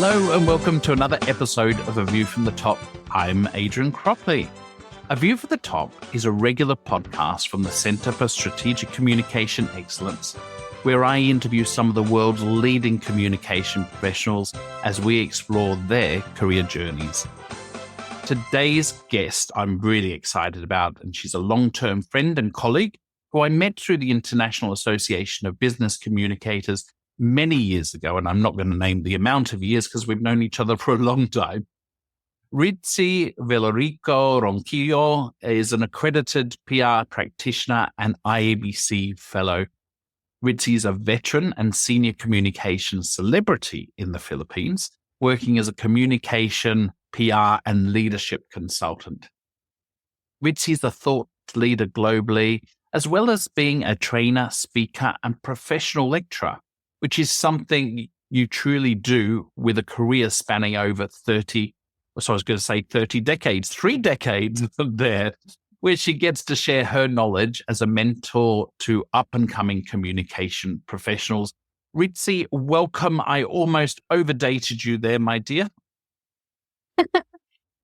Hello and welcome to another episode of A View from the Top. I'm Adrian Cropley. A View from the Top is a regular podcast from the Centre for Strategic Communication Excellence, where I interview some of the world's leading communication professionals as we explore their career journeys. Today's guest I'm really excited about, and she's a long-term friend and colleague who I met through the International Association of Business Communicators many years ago, and I'm not going to name the amount of years because we've known each other for a long time. Ritzi Villarico-Ronquillo is an accredited PR practitioner and IABC fellow. Ritzi is a veteran and senior communications celebrity in the Philippines, working as a communication, PR, and leadership consultant. Ritzi is a thought leader globally, as well as being a trainer, speaker, and professional lecturer, which is something you truly do with a career spanning over 30 decades, 3 decades there, where she gets to share her knowledge as a mentor to up-and-coming communication professionals. Ritzi, welcome. I almost overdated you there, my dear.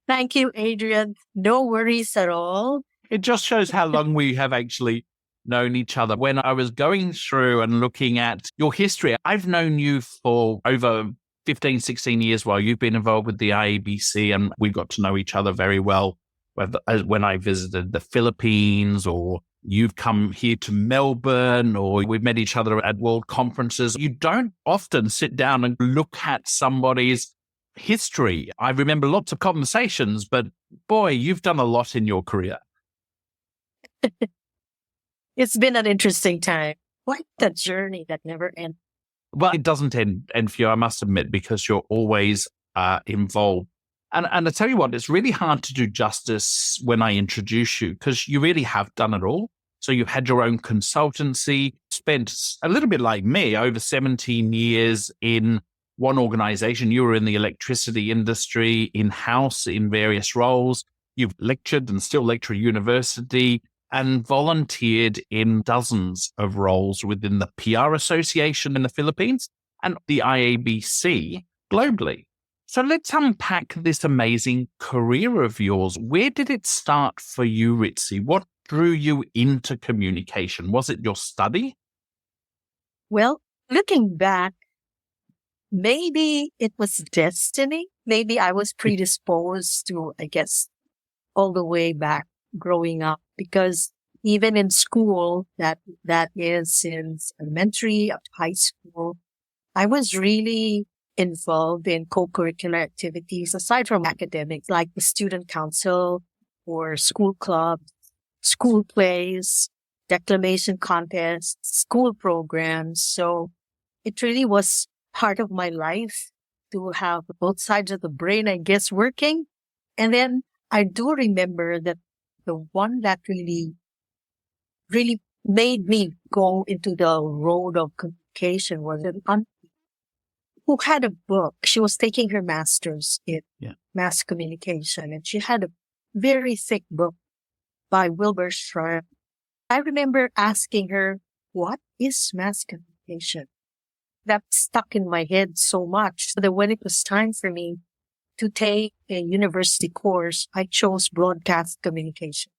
Thank you, Adrian. No worries at all. It just shows how long we have actually known each other. When I was going through and looking at your history, I've known you for over 15, 16 years while you've been involved with the IABC, and we got to know each other very well when I visited the Philippines, or you've come here to Melbourne, or we've met each other at world conferences. You don't often sit down and look at somebody's history. I remember lots of conversations, but boy, you've done a lot in your career. It's been an interesting time. Quite the journey that never ends. Well, it doesn't end for you, I must admit, because you're always involved. And I tell you what, it's really hard to do justice when I introduce you, because you really have done it all. So you've had your own consultancy, spent a little bit like me, over 17 years in one organization. You were in the electricity industry, in-house in various roles. You've lectured and still lecture at university, and volunteered in dozens of roles within the PR Association in the Philippines and the IABC globally. So let's unpack this amazing career of yours. Where did it start for you, Ritzi? What drew you into communication? Was it your study? Well, looking back, maybe it was destiny. Maybe I was predisposed to, all the way back growing up, because even in school, that is since elementary up to high school, I was really involved in co-curricular activities aside from academics, like the student council or school clubs, school plays, declamation contests, school programs. So it really was part of my life to have both sides of the brain, working. And then I do remember that the one that really made me go into the road of communication was an auntie who had a book. She was taking her master's in mass communication, and she had a very thick book by Wilbur Schramm. I remember asking her, what is mass communication? That stuck in my head so much that when it was time for me to take a university course, I chose broadcast communication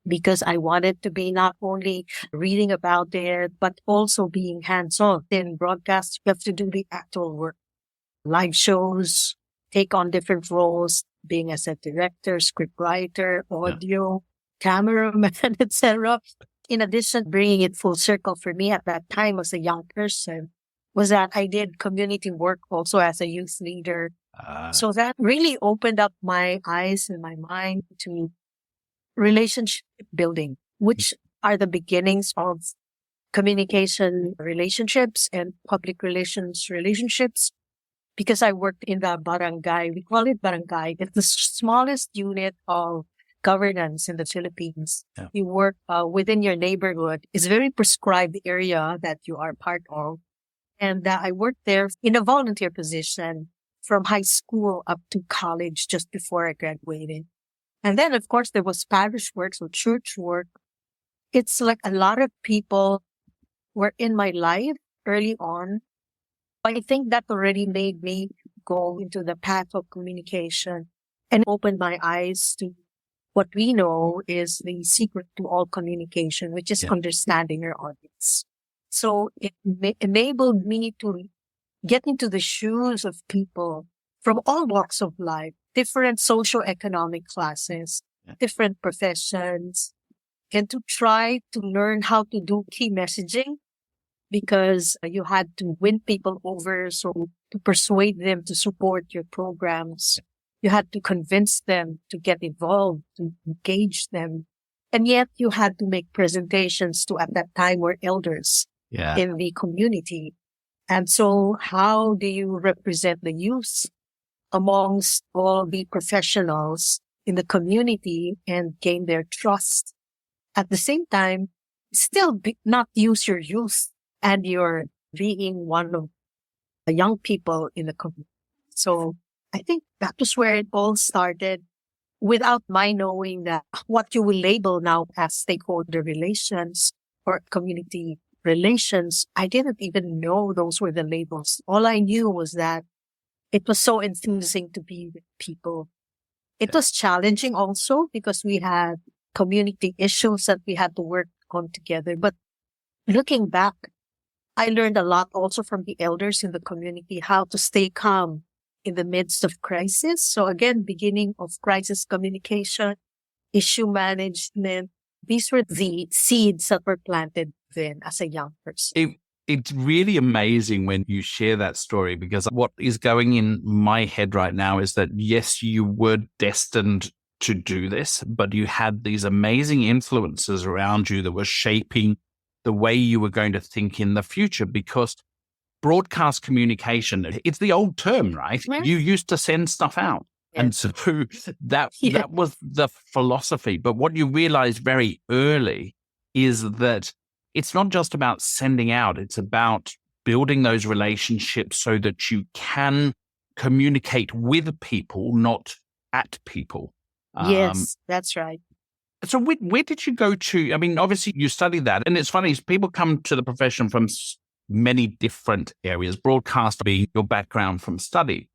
because I wanted to be not only reading about it, but also being hands-on. In broadcast, you have to do the actual work, live shows, take on different roles, being as a director, scriptwriter, audio, cameraman, etc. In addition, bringing it full circle for me at that time as a young person was that I did community work also as a youth leader. So that really opened up my eyes and my mind to relationship building, which are the beginnings of communication relationships and public relations relationships. Because I worked in the barangay, we call it barangay. It's the smallest unit of governance in the Philippines. Yeah. You work within your neighborhood. It's a very prescribed area that you are part of. And I worked there in a volunteer position from high school up to college just before I graduated. And then, of course, there was parish work, so church work. It's like a lot of people were in my life early on. I think that already made me go into the path of communication and opened my eyes to what we know is the secret to all communication, which is understanding your audience. So it enabled me to get into the shoes of people from all walks of life, different socioeconomic classes, different professions, and to try to learn how to do key messaging, because you had to win people over. So to persuade them to support your programs, you had to convince them to get involved, to engage them. And yet you had to make presentations to, at that time, were elders in the community. And so how do you represent the youth amongst all the professionals in the community and gain their trust? At the same time, still not use your youth and your being one of the young people in the community. So I think that was where it all started, without my knowing that what you will label now as stakeholder relations or community relations. I didn't even know those were the labels. All I knew was that it was so enthusing to be with people. It was challenging also because we had community issues that we had to work on together. But looking back, I learned a lot also from the elders in the community, how to stay calm in the midst of crisis. So again, beginning of crisis communication, issue management, these were the seeds that were planted then as a young person. It's really amazing when you share that story, because what is going in my head right now is that, yes, you were destined to do this, but you had these amazing influences around you that were shaping the way you were going to think in the future, because broadcast communication, it's the old term, right? Right. You used to send stuff out. Yes. And so that was the philosophy. But what you realize very early is that it's not just about sending out, it's about building those relationships so that you can communicate with people, not at people. Yes, that's right. So where did you go to? I mean, obviously you studied that, and it's funny, people come to the profession from many different areas, broadcast being your background from study.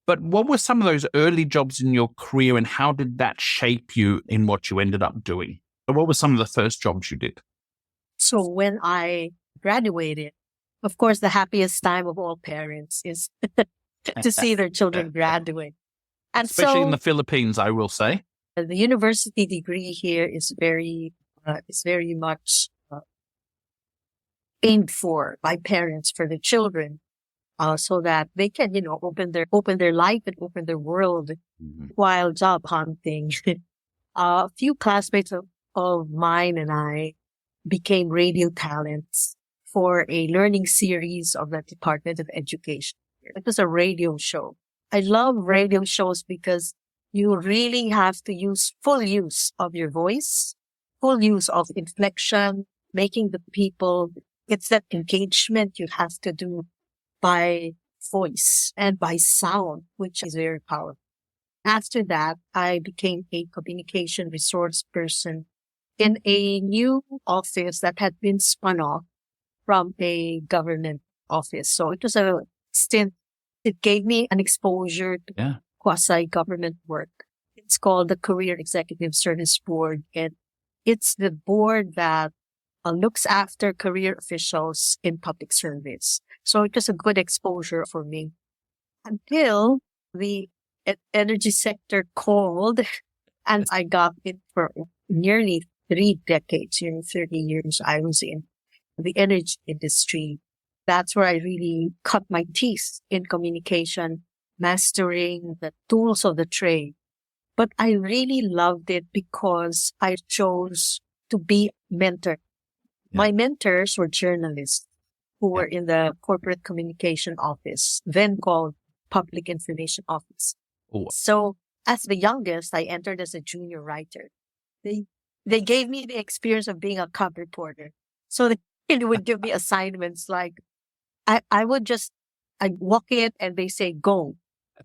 But what were some of those early jobs in your career, and how did that shape you in what you ended up doing? What were some of the first jobs you did? So when I graduated, of course, the happiest time of all parents is to see their children graduate. And especially in the Philippines, I will say. The university degree here is very much aimed for by parents for the children, so that they can, open their life and open their world while job hunting. A few classmates of mine and I became radio talents for a learning series of the Department of Education. It was a radio show. I love radio shows because you really have to use full use of your voice, full use of inflection, making the people, it's that engagement you have to do by voice and by sound, which is very powerful. After that, I became a communication resource person in a new office that had been spun off from a government office. So it was a stint. It gave me an exposure to quasi-government work. It's called the Career Executive Service Board, and it's the board that looks after career officials in public service. So it was a good exposure for me until the energy sector called, and I got it for nearly 3 decades, 30 years I was in the energy industry. That's where I really cut my teeth in communication, mastering the tools of the trade. But I really loved it because I chose to be mentor. My mentors were journalists who were in the corporate communication office, then called Public Information Office. Oh. So as the youngest, I entered as a junior writer. They gave me the experience of being a cub reporter. So they would give me assignments like, I walk in and they say, go,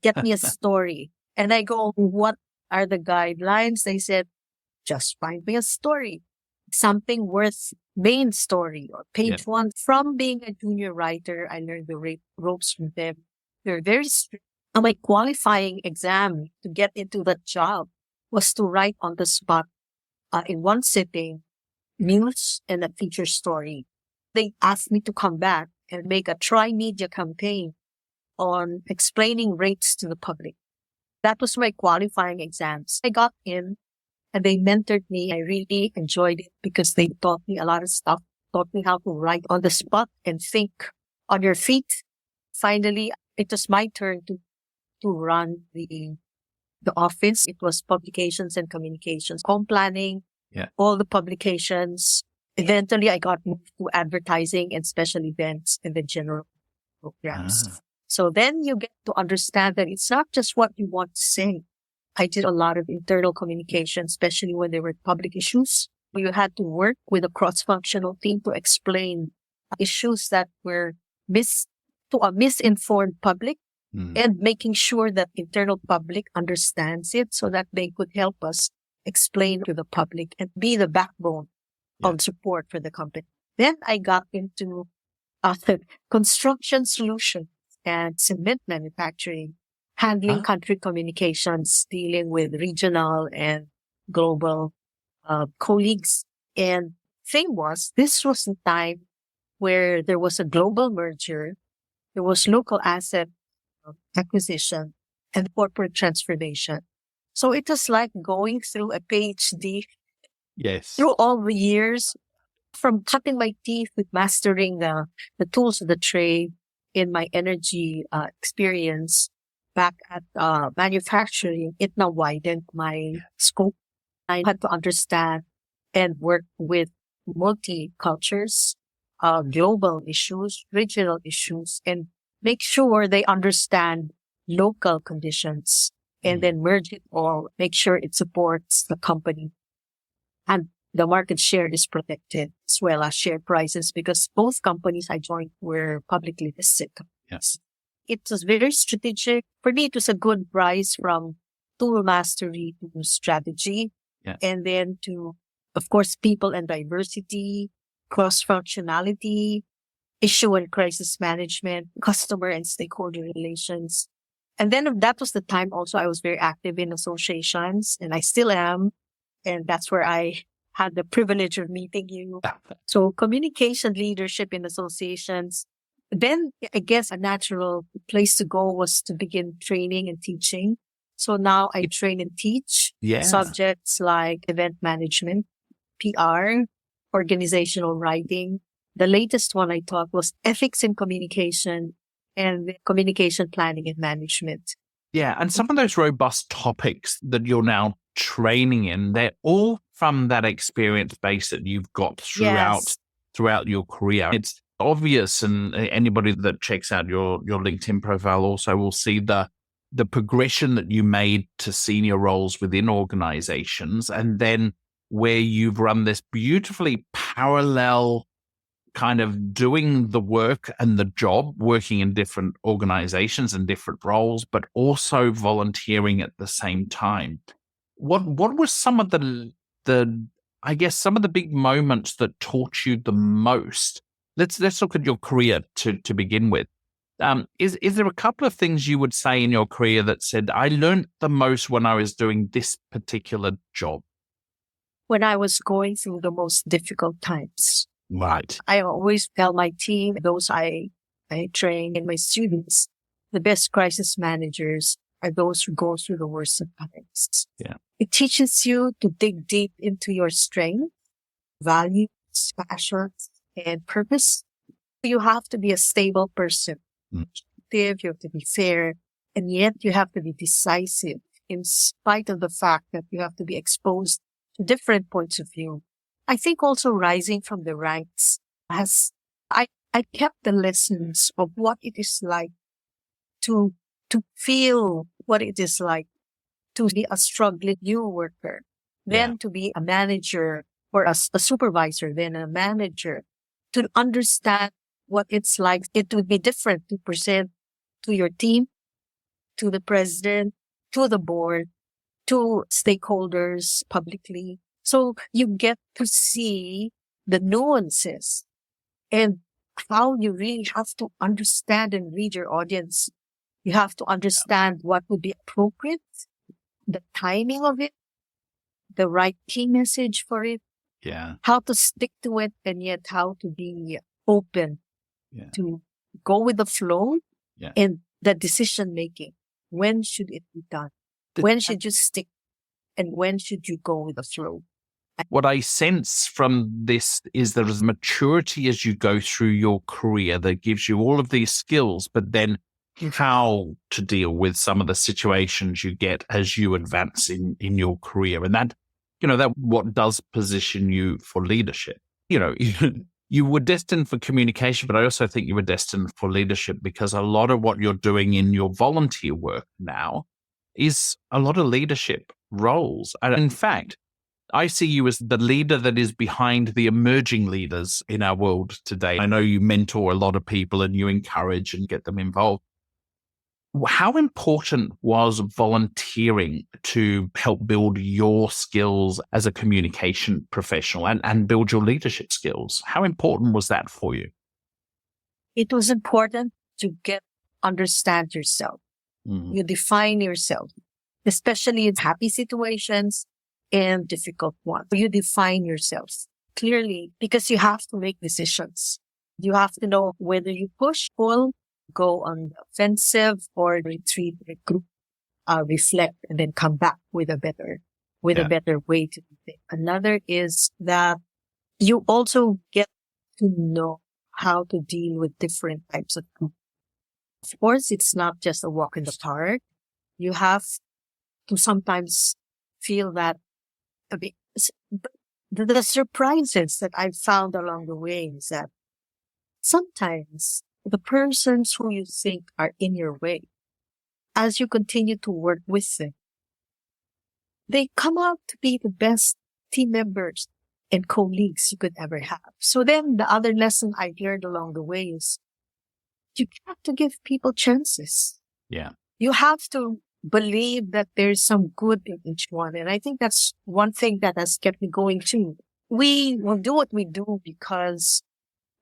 get me a story. And I go, what are the guidelines? They said, just find me a story, something worth main story or page one. From being a junior writer, I learned the ropes from them. They're very strict And my qualifying exam to get into that job was to write on the spot in one sitting news and a feature story. They asked me to come back and make a tri-media campaign on explaining rates to the public. That was my qualifying exams. I got in and they mentored me. I really enjoyed it because they taught me a lot of stuff, taught me how to write on the spot and think on your feet. Finally, it was my turn to run the office. It was publications and communications, planning, all the publications. Eventually, I got moved to advertising and special events and the general programs. So then you get to understand that it's not just what you want to say. I did a lot of internal communication, especially when there were public issues. You had to work with a cross-functional team to explain issues that were to a misinformed public and making sure that internal public understands it so that they could help us explain to the public and be the backbone of support for the company. Then I got into construction solutions and cement manufacturing, handling country communications, dealing with regional and global colleagues. And this was the time where there was a global merger, there was local asset acquisition and corporate transformation. So it was like going through a PhD. Yes. Through all the years, from cutting my teeth with mastering the tools of the trade in my energy experience back at manufacturing, it now widened my scope. I had to understand and work with multi-cultures, global issues, regional issues, and make sure they understand local conditions and then merge it all, make sure it supports the company. And the market share is protected as well as share prices because both companies I joined were publicly listed companies. It was very strategic. For me, it was a good rise from tool mastery to strategy and then to, of course, people and diversity, cross-functionality, issue and crisis management, customer and stakeholder relations. And then that was the time also I was very active in associations and I still am. And that's where I had the privilege of meeting you. So communication leadership in associations. Then I guess a natural place to go was to begin training and teaching. So now I train and teach subjects like event management, PR, organizational writing. The latest one I taught was ethics in communication and communication planning and management. Yeah. And some of those robust topics that you're now training in, they're all from that experience base that you've got throughout your career. It's obvious, and anybody that checks out your LinkedIn profile also will see the progression that you made to senior roles within organizations, and then where you've run this beautifully parallel kind of doing the work and the job, working in different organizations and different roles, but also volunteering at the same time. What were some of the I guess some of the big moments that taught you the most? Let's look at your career to begin with. Is there a couple of things you would say in your career that said, I learned the most when I was doing this particular job? When I was going through the most difficult times. Right. I always tell my team, those I train, and my students, the best crisis managers are those who go through the worst of times. Yeah. It teaches you to dig deep into your strength, values, passions, and purpose. You have to be a stable person. You have to be fair, and yet you have to be decisive in spite of the fact that you have to be exposed to different points of view. I think also rising from the ranks I kept the lessons of what it is like to feel what it is like to be a struggling new worker, then to be a manager or a supervisor, then a manager, to understand what it's like. It would be different to present to your team, to the president, to the board, to stakeholders publicly. So you get to see the nuances and how you really have to understand and read your audience You have to understand what would be appropriate, the timing of it, the right key message for it, how to stick to it, and yet how to be open to go with the flow and the decision making. When should it be done? When should you stick? And when should you go with the flow? What I sense from this is there is maturity as you go through your career that gives you all of these skills, but then how to deal with some of the situations you get as you advance in your career. And that, that what does position you for leadership. You were destined for communication, but I also think you were destined for leadership because a lot of what you're doing in your volunteer work now is a lot of leadership roles. And in fact, I see you as the leader that is behind the emerging leaders in our world today. I know you mentor a lot of people and you encourage and get them involved. How important was volunteering to help build your skills as a communication professional and build your leadership skills? How important was that for you? It was important to understand yourself. You define yourself, especially in happy situations and difficult ones. You define yourself clearly because you have to make decisions. You have to know whether you push, pull, go on the offensive or retreat, regroup, reflect, and then come back with a better way to do things. Another is that you also get to know how to deal with different types of people. Of course, it's not just a walk in the park. You have to sometimes feel that the surprises that I've found along the way is that sometimes the persons who you think are in your way, as you continue to work with them, they come out to be the best team members and colleagues you could ever have. So then the other lesson I learned along the way is you have to give people chances. Yeah. You have to believe that there's some good in each one. And I think that's one thing that has kept me going too. We will do what we do because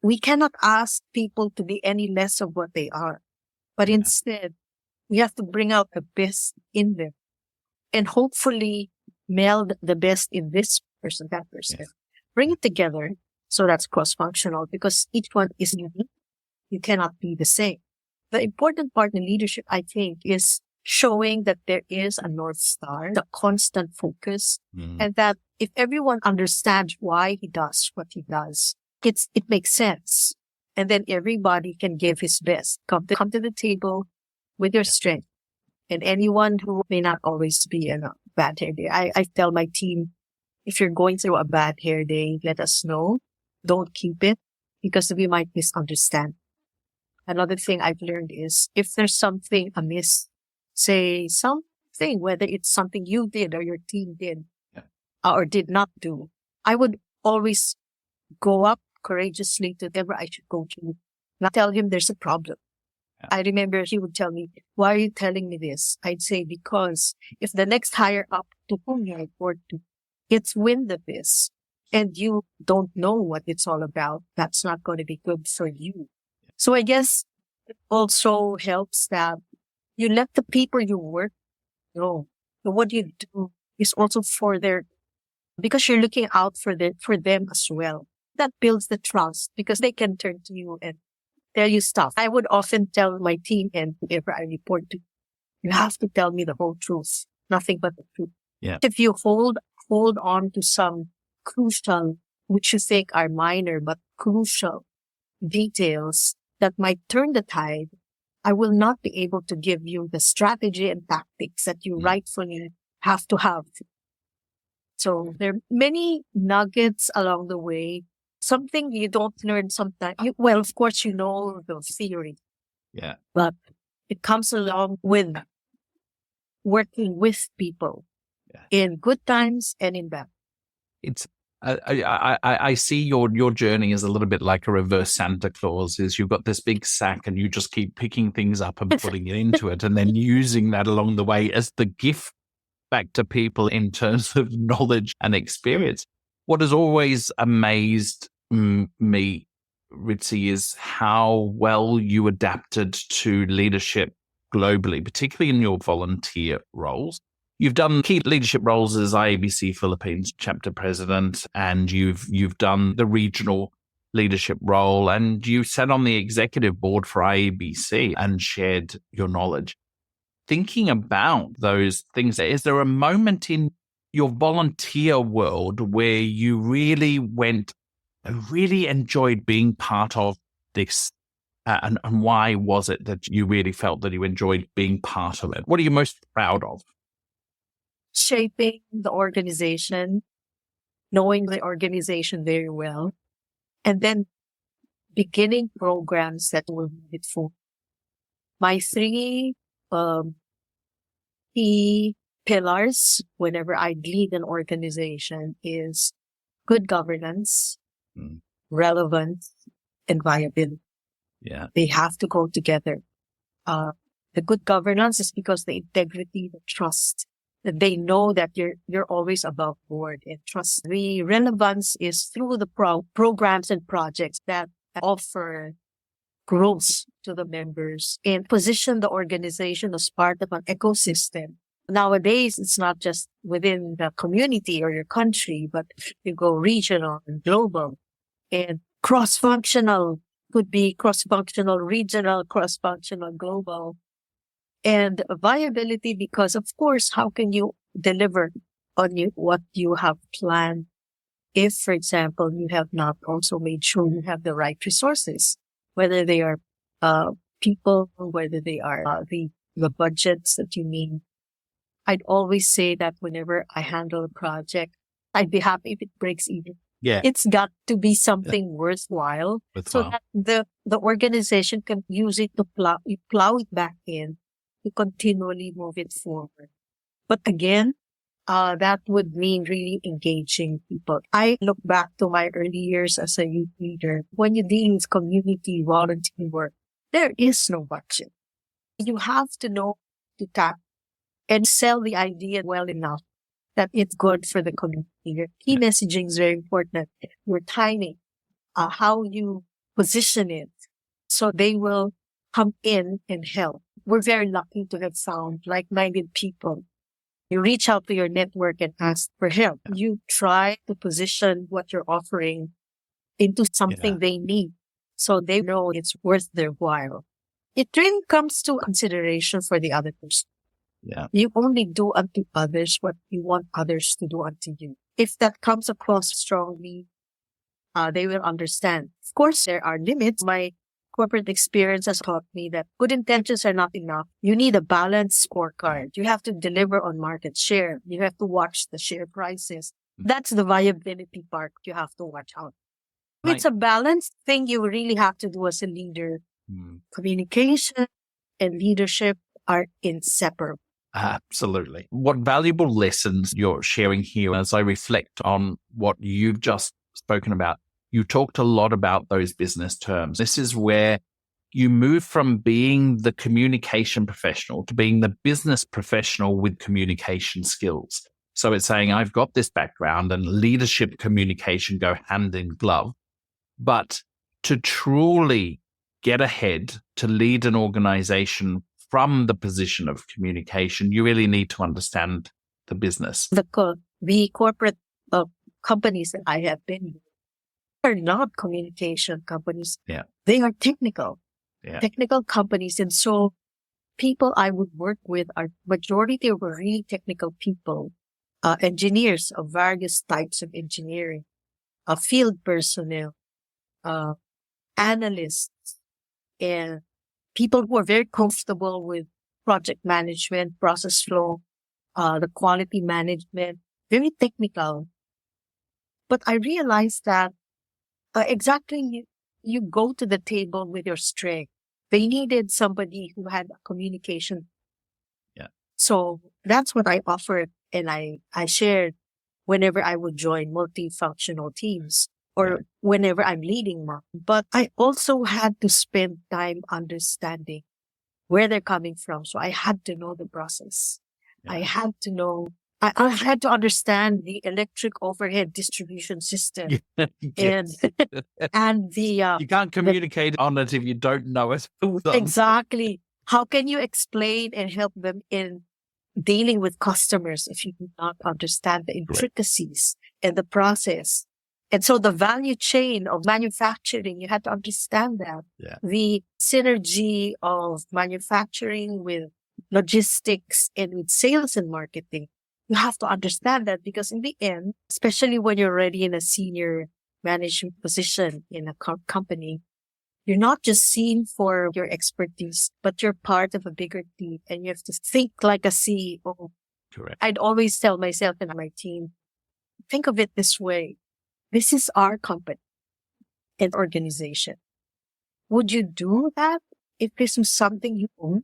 we cannot ask people to be any less of what they are. But instead, we have to bring out the best in them and hopefully meld the best in this person, that person. Yes. Bring it together so that's cross-functional because each one is unique. You cannot be the same. The important part in leadership, I think, is showing that there is a North Star, the constant focus, and that if everyone understands why he does what he does, it makes sense. And then everybody can give his best. Come to the table with your strength. And anyone who may not always be in a bad hair day. I tell my team, if you're going through a bad hair day, let us know. Don't keep it because we might misunderstand. Another thing I've learned is if there's something amiss, say something, whether it's something you did or your team did or did not do, I would always go up courageously to whoever I should go to, not tell him there's a problem. Yeah. I remember he would tell me, why are you telling me this? I'd say, because if the next higher up to whom you report to gets wind of this and you don't know what it's all about, that's not going to be good for you. So I guess it also helps that you let the people you work know. So what you do is also because you're looking out for them as well. That builds the trust because they can turn to you and tell you stuff. I would often tell my team and whoever I report to, you have to tell me the whole truth, nothing but the truth. Yeah. If you hold on to some crucial, which you think are minor but crucial details that might turn the tide, I will not be able to give you the strategy and tactics that you rightfully have to have. So there are many nuggets along the way. Something you don't learn sometimes. Well, of course, you know the theory. Yeah. But it comes along with working with people in good times and in bad. It's I see your journey as a little bit like a reverse Santa Claus. Is you've got this big sack and you just keep picking things up and putting it into it and then using that along the way as the gift back to people in terms of knowledge and experience. What has always amazed me, Ritzi, is how well you adapted to leadership globally, particularly in your volunteer roles. You've done key leadership roles as IABC Philippines chapter president, and you've done the regional leadership role, and you sat on the executive board for IABC and shared your knowledge. Thinking about those things, is there a moment in your volunteer world where you really really enjoyed being part of this? And why was it that you really felt that you enjoyed being part of it? What are you most proud of? Shaping the organization, knowing the organization very well, and then beginning programs that will move it forward. My three key pillars whenever I lead an organization is good governance, relevance, and viability. Yeah. They have to go together. The good governance is because the integrity, the trust, that they know that you're always above board and trust. The relevance is through the programs and projects that offer growth to the members and position the organization as part of an ecosystem. Nowadays, it's not just within the community or your country, but you go regional and global and cross-functional. Could be cross-functional, regional, cross-functional, global. And viability, because of course, how can you deliver on what you have planned if, for example, you have not also made sure you have the right resources, whether they are people, or whether they are the budgets that you need. I'd always say that whenever I handle a project, I'd be happy if it breaks even. Yeah. It's got to be something worthwhile so that the organization can use it to plow it back in to continually move it forward. But again, that would mean really engaging people. I look back to my early years as a youth leader. When you deal with community volunteer work, there is no budget. You have to know to tap and sell the idea well enough that it's good for the community. Your key messaging is very important. Your timing, how you position it, so they will come in and help. We're very lucky to have found like-minded people. You reach out to your network and ask for help. You try to position what you're offering into something they need, so they know it's worth their while. It really comes to consideration for the other person. Yeah. You only do unto others what you want others to do unto you. If that comes across strongly, they will understand. Of course, there are limits. My corporate experience has taught me that good intentions are not enough. You need a balanced scorecard. You have to deliver on market share. You have to watch the share prices. That's the viability part you have to watch out. It's a balanced thing you really have to do as a leader. Communication and leadership are inseparable. Absolutely. What valuable lessons you're sharing here as I reflect on what you've just spoken about. You talked a lot about those business terms. This is where you move from being the communication professional to being the business professional with communication skills. So it's saying, I've got this background and leadership communication go hand in glove. But to truly get ahead, to lead an organization from the position of communication, you really need to understand the business. The corporate companies that I have been with are not communication companies. Yeah. They are technical companies. And so people I would work with are majority were really technical people, engineers of various types of engineering, field personnel, analysts, and people who are very comfortable with project management, process flow, the quality management, very technical. But I realized that you go to the table with your strength. They needed somebody who had a communication. Yeah. So that's what I offered, and I shared whenever I would join multifunctional teams or whenever I'm leading one. But I also had to spend time understanding where they're coming from. So I had to know the process. Yeah. I had to know, I had to understand the electric overhead distribution system. Yes. and the... you can't communicate on it if you don't know it. Exactly. How can you explain and help them in dealing with customers if you do not understand the intricacies and the process? And so the value chain of manufacturing, you had to understand that. Yeah. The synergy of manufacturing with logistics and with sales and marketing. You have to understand that, because in the end, especially when you're already in a senior management position in a company, you're not just seen for your expertise, but you're part of a bigger team and you have to think like a CEO. Correct. I'd always tell myself and my team, think of it this way. This is our company and organization. Would you do that if this was something you own?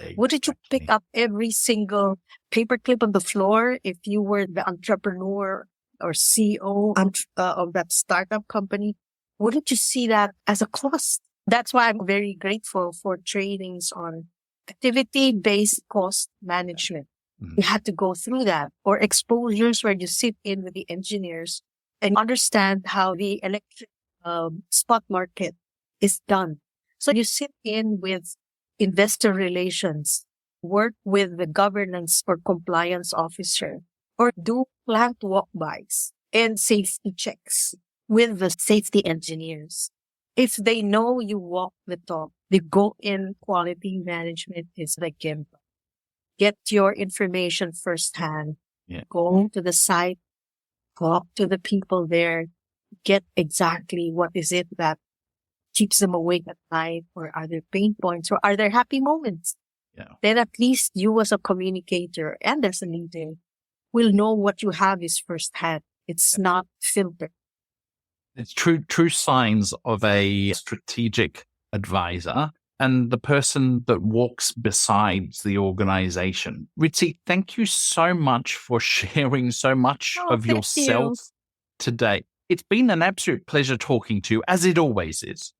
Exactly. Wouldn't you pick up every single paperclip on the floor if you were the entrepreneur or CEO of that startup company? Wouldn't you see that as a cost? That's why I'm very grateful for trainings on activity-based cost management. Mm-hmm. You had to go through that, or exposures where you sit in with the engineers and understand how the electric spot market is done. So you sit in with investor relations, work with the governance or compliance officer, or do plant walk-bys and safety checks with the safety engineers. If they know you walk the talk, the go-in quality management is the game. Get your information firsthand. Yeah. Go to the site, talk to the people there, get exactly what is it that keeps them awake at night, or are there pain points, or are there happy moments? Yeah. Then at least you as a communicator and as a leader will know what you have is firsthand. It's not filtered. It's true signs of a strategic advisor and the person that walks beside the organization. Ritzi, thank you so much for sharing so much of yourself today. It's been an absolute pleasure talking to you, as it always is.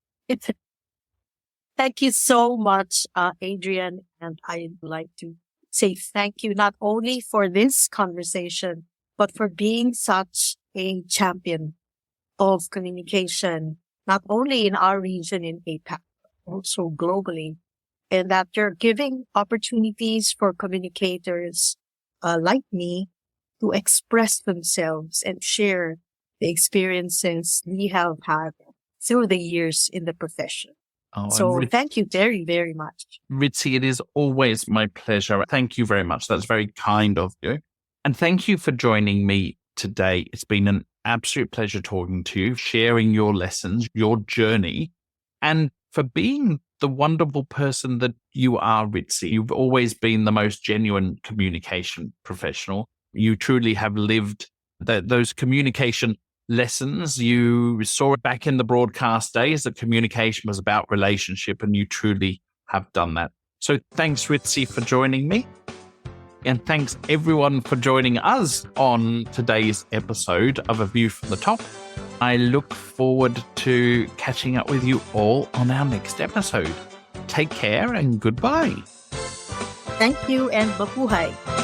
Thank you so much, Adrian. And I'd like to say thank you not only for this conversation, but for being such a champion of communication, not only in our region in APAC, but also globally, and that you're giving opportunities for communicators like me to express themselves and share the experiences we have had through the years in the profession. So thank you very, very much. Ritzi, it is always my pleasure. Thank you very much. That's very kind of you. And thank you for joining me today. It's been an absolute pleasure talking to you, sharing your lessons, your journey, and for being the wonderful person that you are, Ritzi. You've always been the most genuine communication professional. You truly have lived those communication lessons. You saw it back in the broadcast days that communication was about relationship, and you truly have done that. So thanks, Ritzi, for joining me. And thanks everyone for joining us on today's episode of A View from the Top. I look forward to catching up with you all on our next episode. Take care and goodbye. Thank you and mabuhay.